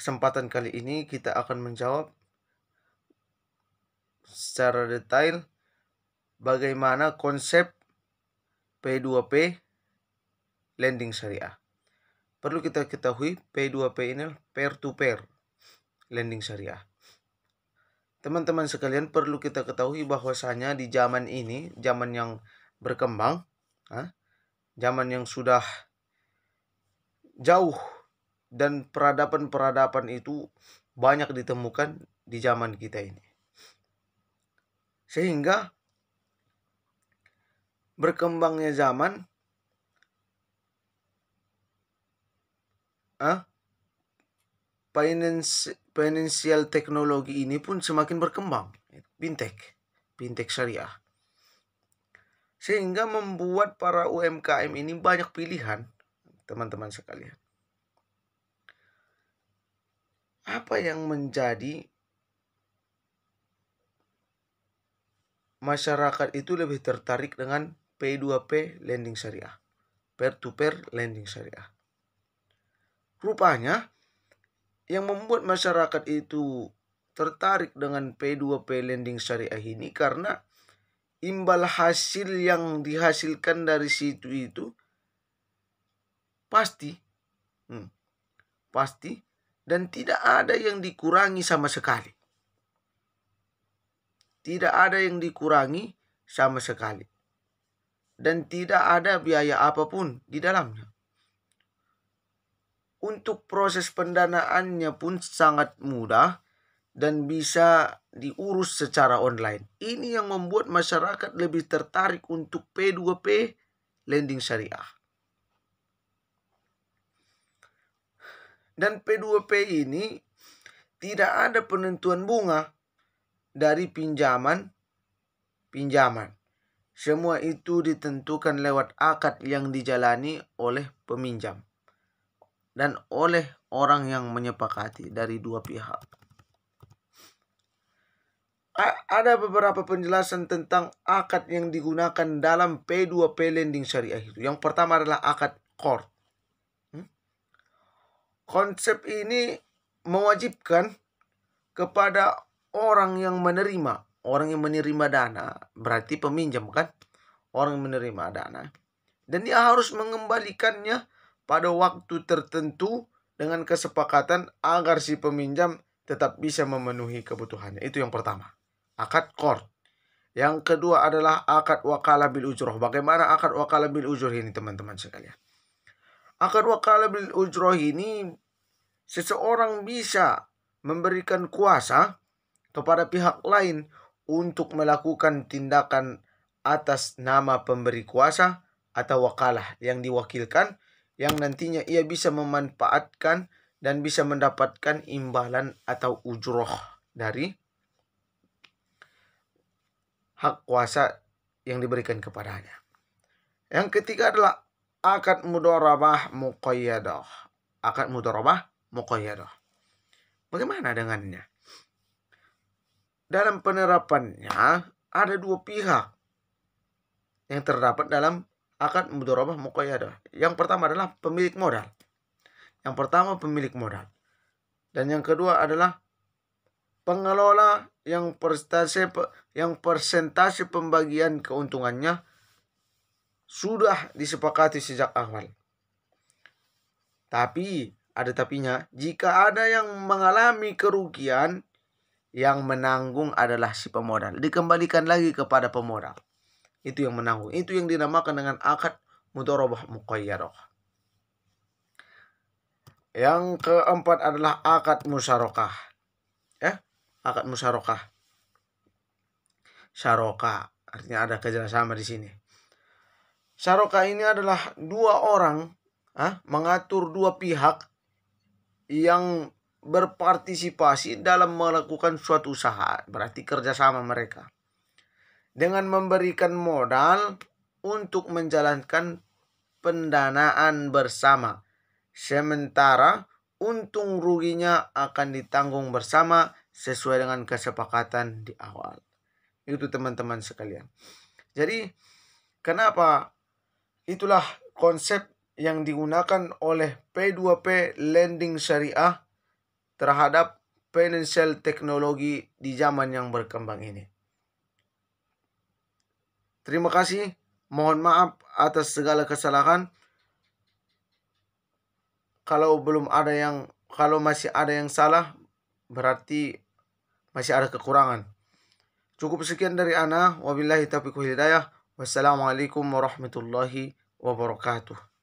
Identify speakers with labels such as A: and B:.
A: kesempatan kali ini kita akan menjawab secara detail bagaimana konsep P2P lending syariah. Perlu kita ketahui P2P ini peer-to-peer lending syariah. Teman-teman sekalian, perlu kita ketahui bahwasanya di zaman ini, zaman yang berkembang, zaman yang sudah jauh dan peradaban-peradaban itu banyak ditemukan di zaman kita ini. Sehingga berkembangnya zaman, financial teknologi ini pun semakin berkembang. Fintech syariah. Sehingga membuat para UMKM ini banyak pilihan, teman-teman sekalian. Apa yang menjadi masyarakat itu lebih tertarik dengan P2P lending syariah, peer-to-peer lending syariah? Rupanya yang membuat masyarakat itu tertarik dengan P2P lending syariah ini karena imbal hasil yang dihasilkan dari situ itu pasti dan tidak ada yang dikurangi sama sekali. Tidak ada yang dikurangi sama sekali. Dan tidak ada biaya apapun di dalamnya. Untuk proses pendanaannya pun sangat mudah dan bisa diurus secara online. Ini yang membuat masyarakat lebih tertarik untuk P2P lending syariah. Dan P2P ini tidak ada penentuan bunga dari pinjaman. Semua itu ditentukan lewat akad yang dijalani oleh peminjam dan oleh orang yang menyepakati dari dua pihak. Ada beberapa penjelasan tentang akad yang digunakan dalam P2P lending syariah itu. Yang pertama adalah akad qard. Konsep ini mewajibkan kepada orang yang menerima dana, berarti peminjam kan, orang yang menerima dana, dan dia harus mengembalikannya pada waktu tertentu dengan kesepakatan agar si peminjam tetap bisa memenuhi kebutuhannya. Itu yang pertama, akad qard. Yang kedua adalah akad wakalah bil ujroh. Bagaimana akad wakalah bil ujroh ini, teman-teman sekalian? Akad wakalah bil ujroh ini seseorang bisa memberikan kuasa kepada pihak lain untuk melakukan tindakan atas nama pemberi kuasa atau wakalah yang diwakilkan, yang nantinya ia bisa memanfaatkan dan bisa mendapatkan imbalan atau ujroh dari hak kuasa yang diberikan kepadanya. Yang ketiga adalah akad mudharabah muqayyadah. Akad mudharabah muqayyadah. Bagaimana dengannya? Dalam penerapannya ada dua pihak yang terdapat dalam akad mudharabah muqayyadah. Yang pertama adalah pemilik modal. Dan yang kedua adalah pengelola yang persentase pembagian keuntungannya sudah disepakati sejak awal. Tapi ada tapinya, jika ada yang mengalami kerugian, yang menanggung adalah si pemodal. Dikembalikan lagi kepada pemodal. Itu yang menanggung. Itu yang dinamakan dengan akad mudharabah muqayyadah. Yang keempat adalah akad musyarakah. Akad musyarakah. Syarokah, artinya ada kerjasama di sini. Syarokah ini adalah dua orang mengatur dua pihak yang berpartisipasi dalam melakukan suatu usaha, berarti kerjasama mereka, dengan memberikan modal untuk menjalankan pendanaan bersama, sementara untung ruginya akan ditanggung bersama sesuai dengan kesepakatan di awal. Itu teman-teman sekalian. Jadi kenapa itulah konsep yang digunakan oleh P2P lending syariah terhadap financial teknologi di zaman yang berkembang ini. Terima kasih. Mohon maaf atas segala kesalahan. Kalau masih ada yang salah, berarti masih ada kekurangan. Cukup sekian dari ana. Wabillahi taufiq wal hidayah. Wassalamualaikum warahmatullahi wabarakatuh.